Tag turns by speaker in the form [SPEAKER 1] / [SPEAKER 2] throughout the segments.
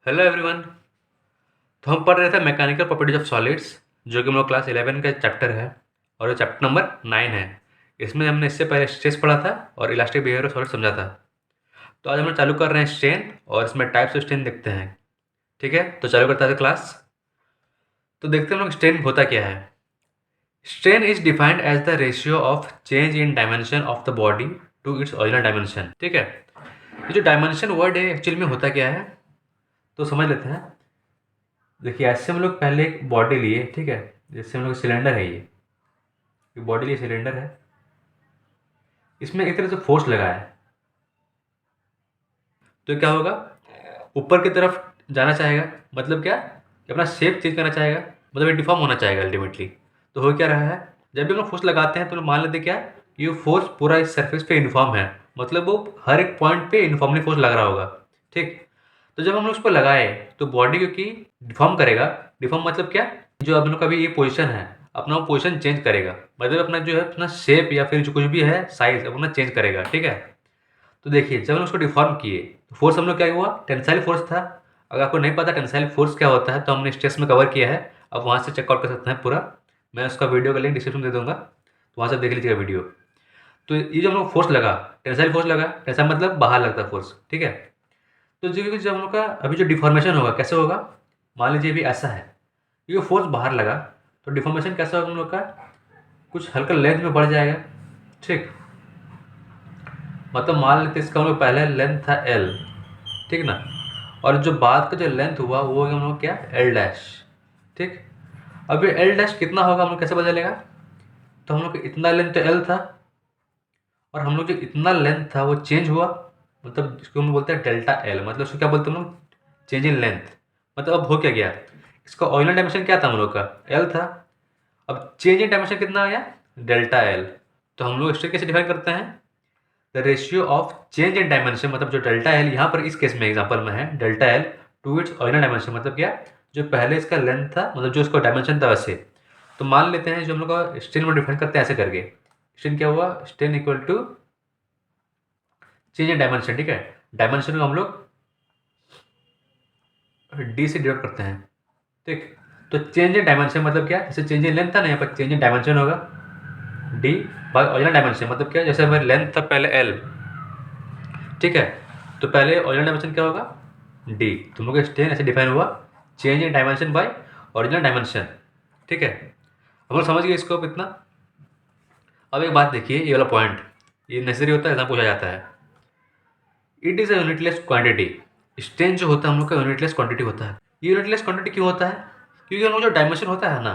[SPEAKER 1] Hello everyone. तो हम पढ़ रहे थे मैकेनिकल प्रॉपर्टीज ऑफ सॉलिड्स, जो कि हम लोग क्लास 11 का चैप्टर है और ये चैप्टर नंबर 9 है। इसमें हमने इससे पहले स्ट्रेस पढ़ा था और इलास्टिक बिहेवियर ऑफ सॉलिड समझा था। तो आज हम लोग चालू कर रहे हैं स्ट्रेन और इसमें टाइप्स ऑफ स्ट्रेन देखते हैं। ठीक है, तो चालू करते हैं क्लास। तो देखते हैं हम लोग स्ट्रेन होता क्या है। Strain is defined as the ratio of change in dimension of the body to its original dimension. ठीक है, ये जो डायमेंशन वर्ड है एक्चुअली में होता क्या है तो समझ लेते हैं। देखिए, ऐसे हम लोग पहले एक बॉडी लिए, ठीक है, जैसे हम लोग सिलेंडर है, ये बॉडी लिए सिलेंडर है, इसमें एक तरह से फोर्स लगा है तो क्या होगा, ऊपर की तरफ जाना चाहेगा। मतलब क्या कि अपना शेप चेंज करना चाहेगा, मतलब ये डिफॉर्म होना चाहेगा अल्टीमेटली। तो हो क्या रहा है, जब भी हम लोग फोर्स लगाते हैं तो लोग मान लेते हैं क्या कि ये फोर्स पूरा इस सरफेस पे यूनिफॉर्म है, मतलब वो हर एक पॉइंट पे यूनिफॉर्मली फोर्स लग रहा होगा। ठीक, तो जब हम लोग उसको लगाए तो बॉडी क्योंकि डिफॉर्म करेगा। डिफॉर्म मतलब क्या, जो हम लोग का भी ये पोजीशन है अपना वो पोजीशन चेंज करेगा, मतलब अपना जो है अपना शेप या फिर जो कुछ भी है साइज अपना चेंज करेगा। ठीक है, तो देखिए जब हम उसको डिफॉर्म किए तो फोर्स हम लोग क्या हुआ, टेंसाइल फोर्स था। अगर आपको नहीं पता टेंसाइल फोर्स क्या होता है तो हमने स्ट्रेस में कवर किया है, आप वहाँ से चेकआउट कर सकते हैं पूरा। मैं उसका वीडियो का लिंक डिस्क्रिप्शन दे दूंगा, तो वहाँ से देख लीजिएगा वीडियो। तो ये जो हम लोग फोर्स लगा, टेंसाइल फोर्स लगा, टेंसाइल मतलब बाहर लगता फोर्स। ठीक है, तो जब हम लोग का अभी जो डिफॉर्मेशन होगा कैसे होगा, मान लीजिए अभी ऐसा है, ये फोर्स बाहर लगा तो डिफॉर्मेशन कैसा होगा हम लोग का, कुछ हल्का लेंथ में बढ़ जाएगा। ठीक, मतलब मान लेते इसका हम लोग पहले लेंथ था एल, ठीक ना, और जो बाद का जो लेंथ हुआ वो हम लोग क्या, एल डैश। ठीक, अब ये एल डैश कितना होगा हम लोग कैसे पता चलेगा, तो हम लोग इतना लेंथ तो एल था और हम लोग जो इतना लेंथ था वो चेंज हुआ, मतलब इसको हम बोलते हैं डेल्टा एल, मतलब उसको क्या बोलते हैं हम लोग, चेंज इन लेंथ। मतलब अब हो क्या गया, इसका ओरिजिनल डायमेंशन क्या था हम लोग का, एल था, अब चेंज इन डायमेंशन कितना आ गया, डेल्टा एल। तो हम लोग स्ट्रेट कैसे डिफाइन करते हैं, the ratio of change in dimension, मतलब जो डेल्टा एल यहाँ पर इस केस में एग्जांपल में है delta L two its original dimension, मतलब क्या, जो पहले इसका लेंथ था मतलब जो इसका डायमेंशन था वैसे। तो मान लेते हैं जो हम लोग का स्ट्रेन में डिफाइन करते हैं ऐसे करके, स्ट्रेन क्या हुआ, strain equal to change in dimension. ठीक है, डायमेंशन को हम लोग डी से डिनोट करते हैं। ठीक, तो चेंज इन डायमेंशन मतलब क्या, जैसे चेंज इन लेंथ था ना, यहाँ पर चेंज इन डायमेंशन होगा डी बाई ओरिजिनल डायमेंशन। मतलब क्या, जैसे हमारी लेंथ था पहले एल, ठीक है, तो पहले ओरिजिनल डायमेंशन क्या होगा, डी। तुम लोग का स्ट्रेन ऐसे डिफाइन हुआ, change in dimension by original dimension. ठीक है, हम लोग समझ गए इसको अब इतना। अब एक बात देखिए, ये वाला पॉइंट ये नेसेसरी होता है, ऐसा पूछा जाता है। It is a unitless quantity. Strain जो होता है हम लोग का यूनिटलेस क्वांटिटी होता है। ये यूनिटलेस क्वांटिटी क्यों होता है, क्योंकि हम लोग जो डायमेंशन होता है ना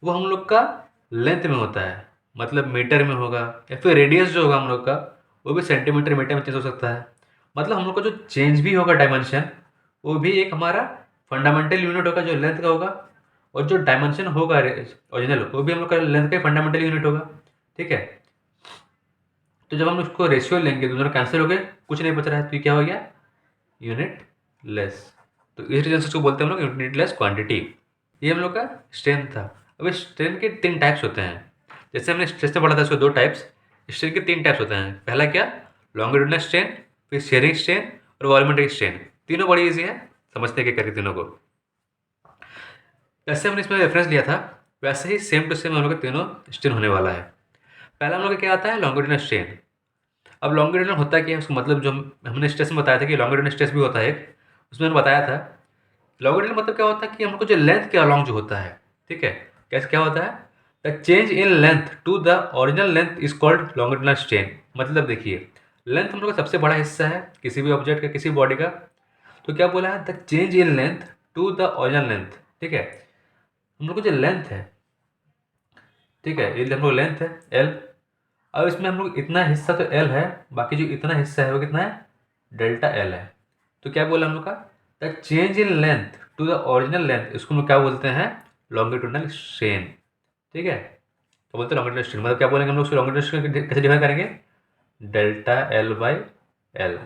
[SPEAKER 1] वो हम लोग का लेंथ में होता है, मतलब मीटर में होगा, या फिर रेडियस जो होगा हम लोग का वो भी सेंटीमीटर मीटर में चेंज हो सकता है। मतलब हम लोग का जो चेंज भी होगा डायमेंशन वो भी एक हमारा फंडामेंटल यूनिट होगा जो लेंथ का होगा, और जो डायमेंशन होगा ओरिजिनल वो भी हम लोग का लेंथ का फंडामेंटल यूनिट होगा। ठीक है, तो जब हम उसको रेशियो लेंगे तो दोनों कैंसिल हो गए, कुछ नहीं बच रहा है, तो ये क्या हो गया, यूनिट लेस। तो इस रीजन से उसको बोलते हैं हम लोग यूनिट लेस क्वांटिटी। ये हम लोग का स्ट्रेन था। अब इस स्ट्रेन के तीन टाइप्स होते हैं, जैसे हमने स्ट्रेस में पढ़ा था उसको दो टाइप्स। स्ट्रेन के तीन टाइप्स होते हैं, पहला क्या, लॉन्गिट्यूडिनल स्ट्रेन, फिर शेयरिंग स्ट्रेन और वॉल्यूमेट्रिक स्ट्रेन। तीनों बड़ी ईजी है, समझते के करके तीनों को। जैसे हमने इसमें रेफरेंस लिया था वैसे ही सेम टू सेम हम लोग का तीनों स्ट्रेन होने वाला है। पहला हम लोग का क्या आता है, लॉन्गिट्यूडिनल स्ट्रेन। अब लॉन्गिट्यूडिनल होता क्या है, उसका मतलब जो हमने स्ट्रेस में बताया था कि लॉन्गिट्यूडिनल स्ट्रेस भी होता है एक, उसमें मैंने बताया था लॉन्गिट्यूडिनल मतलब क्या होता है कि हमको जो लेंथ के अलॉन्ग जो होता है, ठीक है, कैसे क्या होता है, the change in length to the original length is called longitudinal strain. मतलब देखिए, लेंथ हम लोग का सबसे बड़ा हिस्सा है किसी भी ऑब्जेक्ट का, किसी बॉडी का। तो क्या बोला है, the change in length to the original length. ठीक है, हम लोग को जो लेंथ है, ठीक है, ये हम लोग लेंथ है एल। अब इसमें हम लोग इतना हिस्सा तो एल है, बाकी जो इतना हिस्सा है वो कितना है, डेल्टा एल है। तो क्या बोला हम लोग का, the change in length to the original length, इसको हम लोग क्या बोलते हैं, लॉन्गिट्यूडिनल स्ट्रेन। ठीक है, तो बोलते हैं लॉन्गिट्यूडिनल स्ट्रेन, मतलब क्या बोलेंगे हम लोग उसको लॉन्गिट्यूडिनल स्ट्रेन कैसे डिफाइन करेंगे, डेल्टा एल बाई एल।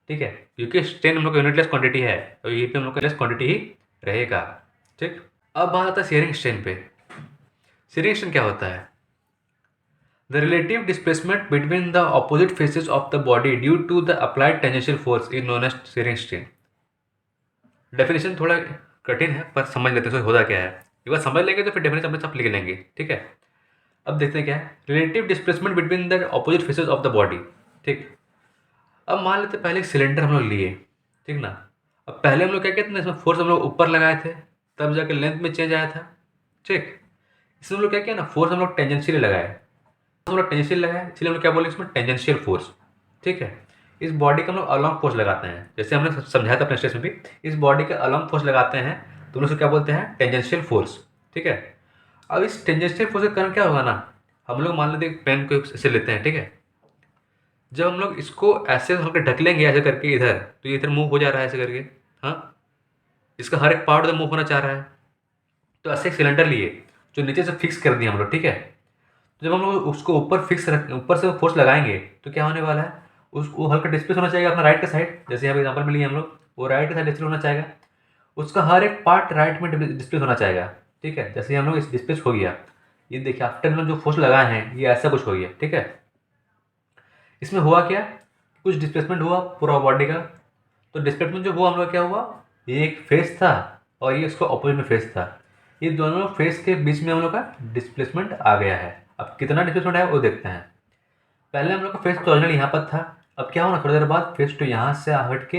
[SPEAKER 1] ठीक है, क्योंकि स्ट्रेन हम लोग का यूनिटलेस क्वांटिटी है तो ये पे हम लोग का लेस क्वांटिटी ही रहेगा। ठीक, अब बात आता है शेयरिंग स्ट्रेन पे। शेयरिंग स्ट्रेन क्या होता है, the relative displacement between the opposite faces of the body due to the applied tangential force is known as shearing strain. Definition थोड़ा कठिन है पर समझ लेते हैं इसमें होता क्या है। एक बार समझ लेंगे तो फिर डेफिनेशन अपने आप लिख लेंगे, ठीक है। अब देखते हैं क्या है, relative displacement between the opposite faces of the body, ठीक। अब मान लेते हैं पहले एक सिलेंडर हम लोग लिए, ठीक ना। अब पहले हम लोग क्या कहते हैं, इसमें फोर्स हम लोग ऊपर लगाए थे, तब जाके लेंथ में चेंज आया था, ठीक। इसमें हम लोग क्या किया ना, फोर्स हम लोग टेंजेंशियली लगाए, हम लोग टेंजेंशियल लगाए, इसलिए हम लोग क्या बोले इसमें टेंजेंशियल फोर्स, ठीक है। इस बॉडी का हम लोग अलॉन्ग फोर्स लगाते हैं, जैसे हमने समझाया था अपने स्टेज में भी, इस बॉडी का अलॉन्ग फोर्स लगाते हैं तो हम लोग क्या बोलते हैं, टेंजेंशियल फोर्स, ठीक है। अब इस टेंजेंशियल फोर्स के कारण क्या होगा ना, हम लोग मान लेते हैं पेन को ऐसे लेते हैं, ठीक है। जब हम लोग इसको ऐसे हल्के ढक लेंगे ऐसे करके इधर, तो ये इधर मूव हो जा रहा है ऐसे करके, हाँ, इसका हर एक पार्ट उधर मूव होना चाह रहा है। तो ऐसे एक सिलेंडर लिए जो नीचे से फिक्स कर दिए हम लोग, ठीक है। तो जब हम लोग उसको ऊपर फिक्स रख, ऊपर से फोर्स लगाएंगे तो क्या होने वाला है, उसको हल्का डिस्प्लेस होना चाहिए अपना राइट का साइड, जैसे यहाँ पे एग्जाम्पल में लिए हम लोग, वो राइट का साइड डिस्प्लेस होना चाहिए, उसका हर एक पार्ट राइट में डिस्प्लेस होना चाहिए, ठीक है। जैसे हम लोग इस डिस्प्लेस हो गया, ये देखिए आफ्टर हम लोग जो फोर्स लगाए हैं ये ऐसा कुछ हो गया, ठीक है। इसमें हुआ क्या, कुछ डिस्प्लेसमेंट हुआ पूरा बॉडी का। तो डिस्प्लेसमेंट जो हुआ हम लोग क्या हुआ, ये एक फेस था और ये उसका ऑपोजिट में फेस था, ये दोनों फेस के बीच में हम लोग का डिस्प्लेसमेंट आ गया है। अब कितना डिस्प्लेसमेंट है वो देखते हैं। पहले हम लोग का फेस तो ऑरिजिनल यहाँ पर था, अब क्या हुआ ना, थोड़ी देर बाद फेस तो यहाँ से हट के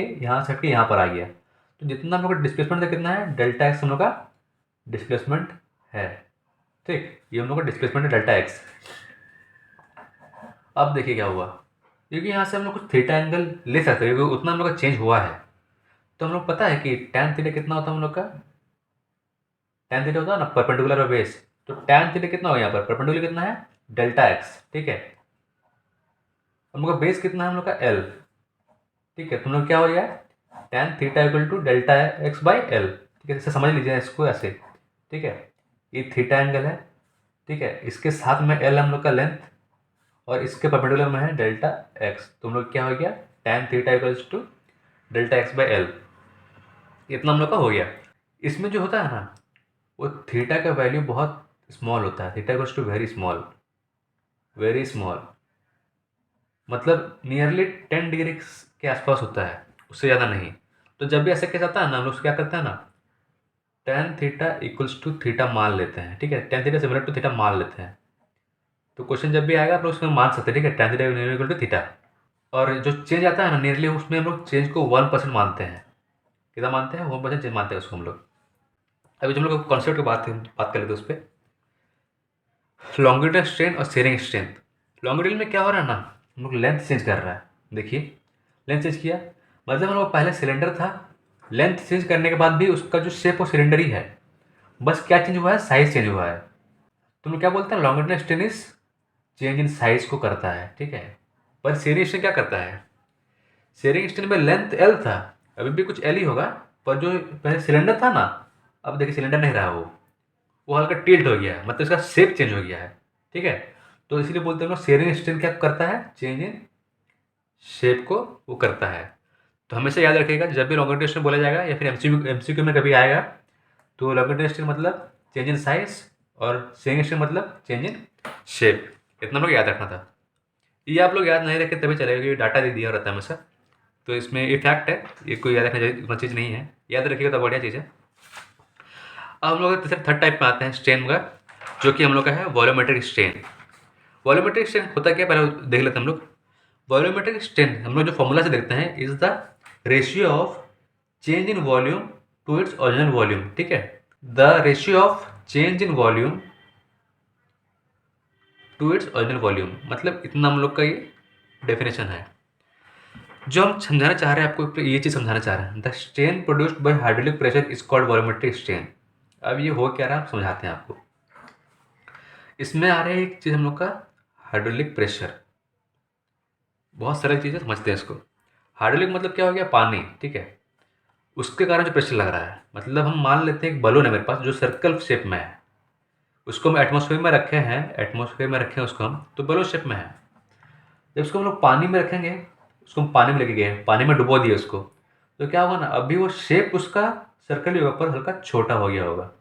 [SPEAKER 1] यहाँ पर आ गया। तो जितना हम लोग का डिस्प्लेसमेंट था कितना है, डेल्टा एक्स हम लोग का डिस्प्लेसमेंट है, ठीक। ये हम लोग का डिस्प्लेसमेंट है डेल्टा एक्स। अब देखिए क्या हुआ, क्योंकि यहाँ से हम लोग कुछ थीटा एंगल ले सकते हैं क्योंकि उतना हम लोग का चेंज हुआ है। तो हम लोग पता है कि tan थीटा कितना होता है हम लोग का, tan थीटा होता है ना परपेंडिकुलर और बेस। तो tan थीटा कितना हो यहाँ पर, परपेंडिकुलर कितना है, डेल्टा एक्स, ठीक है। हम लोग का बेस कितना है हम लोग का एल, ठीक है। तो हम लोग क्या हो गया, tan theta equal to delta x by L, ठीक है। जैसे समझ लीजिए इसको ऐसे, ठीक है। ये थीटा एंगल है, ठीक है, इसके साथ में एल हम लोग का लेंथ और इसके परपेंडिकुलर में है डेल्टा एक्स। तो हम लोग क्या हो गया, tan theta equals to delta x by L, इतना हम लोग का हो गया। इसमें जो होता है ना, वो थीटा का वैल्यू बहुत स्मॉल होता है, theta equals to very small, very small, मतलब नियरली 10 डिग्री के आसपास होता है, उससे ज़्यादा नहीं। तो जब भी ऐसा केस आता है ना, हम लोग क्या करते हैं ना, tan theta equals to theta मान लेते हैं, ठीक है। tan theta similar to theta मान लेते हैं। तो क्वेश्चन जब भी आएगा आप लोग उसमें मान सकते हैं, ठीक है, tan theta equal to theta. और जो चेंज आता है ना नियरली, उसमें हम लोग चेंज को 1% मानते हैं। कितना मानते हैं, 1% चेंज मानते हैं उसको हम लोग। अभी जो हम लोग कॉन्सेप्ट की बात कर लेते हैं उस पर, लॉन्गिट्यूडल स्ट्रेन और शेयरिंग स्ट्रेंथ। लॉन्गिट्यूडल में क्या हो रहा है ना, हम लोग लेंथ चेंज कर रहा है, देखिए लेंथ चेंज किया, मतलब हम लोग पहले सिलेंडर था, लेंथ चेंज करने के बाद भी उसका जो शेप वो सिलेंडर ही है, बस क्या चेंज हुआ है, साइज चेंज हुआ है। तो हम लोग क्या बोलते हैं, longitudinal strain is change in size को करता है, ठीक है। पर शेयरिंग स्ट्रेन क्या करता है, शेयरिंग स्ट्रेन में लेंथ एल था, अभी भी कुछ एल ही होगा, पर जो पहले सिलेंडर था ना, अब देखिए सिलेंडर नहीं रहा वो हल्का टिल्ट हो गया है, मतलब इसका शेप चेंज हो गया है, ठीक है। तो इसीलिए बोलते हैं लोग शेयरिंग स्ट्रेन क्या करता है, चेंज इन शेप को वो करता है। तो हमेशा याद रखिएगा जब भी लॉन्गिट्यूडल स्ट्रेन बोला जाएगा या फिर एमसीक्यू में कभी आएगा, तो लॉन्गिट्यूडल स्ट्रेन मतलब चेंज इन साइज और शेयरिंग स्ट्रेन मतलब चेंज इन शेप, इतना लोग याद रखना था। ये आप लोग याद नहीं रखें तभी चलेगा क्योंकि डाटा दे दिया रहता है हमेशा, तो इसमें ये फैक्ट है, ये कोई याद रखने चीज़ नहीं है, याद रखिएगा तो बढ़िया चीज़ है। अब हम लोग तीसरे थर्ड टाइप में आते हैं स्ट्रेन का, जो कि हम लोग का है वॉल्यूमेट्रिक स्ट्रेन। वॉल्यूमेट्रिक स्ट्रेन होता क्या, पहले देख लेते हैं हम लोग। वॉल्यूमेट्रिक स्ट्रेन हम लोग जो फॉर्मूला से देखते हैं, is the ratio of change in volume to its original volume, ठीक है। The ratio of change in volume to its original volume, मतलब इतना हम लोग का ये डेफिनेशन है। जो हम समझाना चाह रहे हैं आपको, ये चीज़ समझाना चाह रहे हैं, the strain produced by hydraulic pressure is called volumetric strain. अब ये हो क्या रहा है, आप समझाते हैं आपको। इसमें आ रहा है एक चीज़ हम लोग का, हाइड्रोलिक प्रेशर। बहुत सरल चीज़ है, समझते हैं इसको। हाइड्रोलिक मतलब क्या हो गया, पानी, ठीक है। उसके कारण जो प्रेशर लग रहा है, मतलब हम मान लेते हैं एक बलून है मेरे पास जो सर्कल शेप में है, उसको हम एटमॉस्फेयर में रखे हैं, एटमॉस्फेयर में रखे हैं उसको हम, तो बलून शेप में है। जब उसको हम लोग पानी में रखेंगे, उसको हम पानी में लेके गए, पानी में डुबो दिए उसको, तो क्या होगा ना, अभी वो शेप उसका सर्कल ही होगा पर हल्का छोटा हो गया होगा।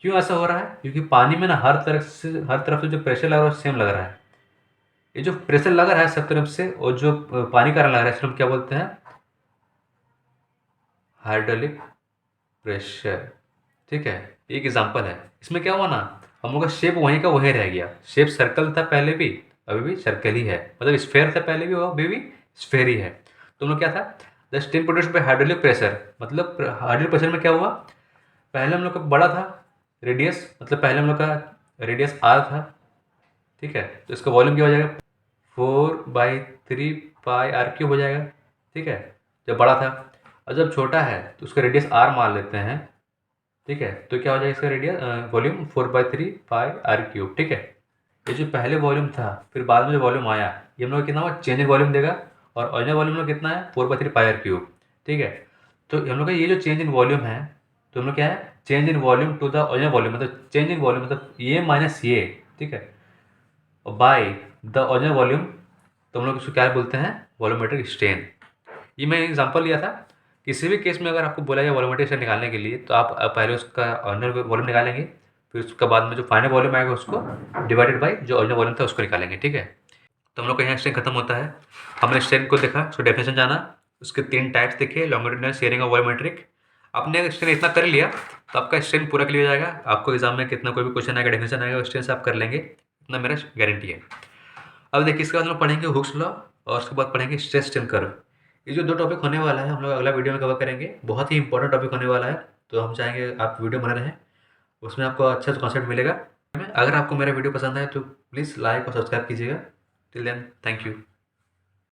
[SPEAKER 1] क्यों ऐसा हो रहा है, क्योंकि पानी में ना हर तरफ से जो प्रेशर लग रहा है सेम लग रहा है। ये जो प्रेशर लग रहा है सब तरफ से और जो पानी का रंग लग रहा है, इसको हम क्या बोलते हैं, हाइड्रोलिक प्रेशर। ठीक है, एक एग्जांपल है। इसमें क्या हुआ ना, हम लोग का शेप वहीं का वहीं रह गया। शेप सर्कल था पहले भी, अभी भी सर्कल ही है, मतलब स्फेयर था पहले भी और अभी भी स्फेयर ही है। तो हम लोग क्या था, the steam produced by hydraulic pressure, मतलब हाइड्रोलिक प्रेशर में क्या हुआ, पहले हम लोग का बड़ा था रेडियस, मतलब पहले हम लोग का रेडियस आर था। ठीक है, तो इसका वॉल्यूम क्या हो जाएगा, 4/3 पाई r³ हो जाएगा। ठीक है, जब बड़ा था। और जब छोटा है तो उसका रेडियस आर मान लेते हैं। ठीक है, तो क्या हो जाएगा इसका रेडियस वॉल्यूम 4/3 पाई r³। ठीक है, ये जो पहले वॉल्यूम था फिर बाद में जो वॉल्यूम आया, ये हम लोग कितना हुआ, चेंज इन वॉल्यूम देगा। और ओरिजिनल वॉल्यूम में कितना है, 4/3 पाई r³। ठीक है, तो हम लोग का ये जो चेंज इन वॉल्यूम है, तो हम लोग क्या है, change in volume to the original volume, मतलब चेंज इन वॉल्यूम मतलब ये माइनस ये। ठीक है, और बाय द ओरिजिनल वॉल्यूम, तो हम लोग इसको क्या बोलते हैं, वॉल्यूमेट्रिक स्ट्रेन। ये मैं एग्जांपल लिया था। किसी भी केस में अगर आपको बोला जाए वॉल्यूमेट्रिक स्ट्रेन निकालने के लिए, तो आप पहले उसका ओरिजिनल वॉल्यूम निकालेंगे, फिर उसके बाद में जो फाइनल वॉल्यूम आएगा उसको डिवाइडेड बाय जो ओरिजिनल वॉल्यूम था उसको निकालेंगे। ठीक है, तो हम लोग का यहाँ स्ट्रेन खत्म होता है। हमने स्ट्रेन को देखा, उसको डेफिनेशन जाना, उसके 3 टाइप्स देखे, लॉन्गिट्यूडिनल, शेयरिंग और वॉल्यूमेट्रिक। आपने स्ट्रेन इतना कर लिया तो आपका स्ट्रेन पूरा क्लियर हो जाएगा। आपको एग्जाम में कितना कोई भी क्वेश्चन आएगा, डेफिनेशन आएगा, स्ट्रेन से आप कर लेंगे, इतना मेरा गारंटी है। अब देखिए, इसके बाद हम लोग पढ़ेंगे हुक्स लॉ और उसके बाद पढ़ेंगे स्ट्रेस स्ट्रेन कर्व। ये जो 2 टॉपिक होने वाला है हम लोग अगला वीडियो में कवर करेंगे। बहुत ही इंपॉर्टेंट टॉपिक होने वाला है, तो हम चाहेंगे आप वीडियो बने रहें, उसमें आपको अच्छा सा कॉन्सेप्ट मिलेगा। अगर आपको मेरा वीडियो पसंद आए तो प्लीज़ लाइक और सब्सक्राइब कीजिएगा। Till then, thank you.